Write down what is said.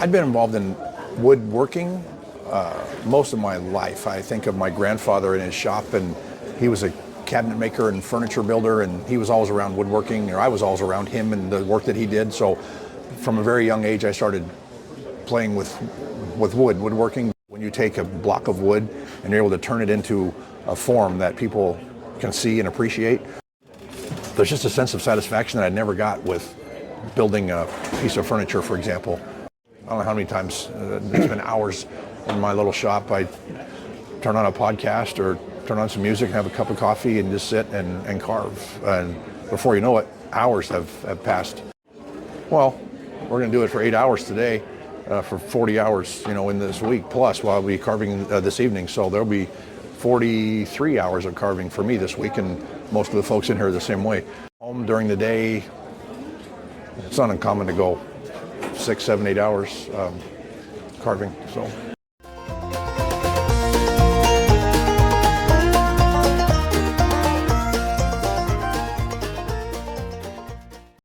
I'd been involved in woodworking most of my life. I think of my grandfather in his shop, and he was a cabinet maker and furniture builder, and he was always around woodworking, or I was always around him and the work that he did. So from a very young age, I started playing with woodworking. When you take a block of wood and you're able to turn it into a form that people can see and appreciate, there's just a sense of satisfaction that I never got with building a piece of furniture, for example. I don't know how many times it's been hours in my little shop. I turn on a podcast or turn on some music and have a cup of coffee and just sit and carve. And before you know it, hours have passed. Well, we're going to do it for 8 hours today, for 40 hours, in this week. Plus, while I'll be carving this evening, so there'll be 43 hours of carving for me this week, and most of the folks in here are the same way. Home during the day, it's not uncommon to go 6, 7, 8 hours carving. So.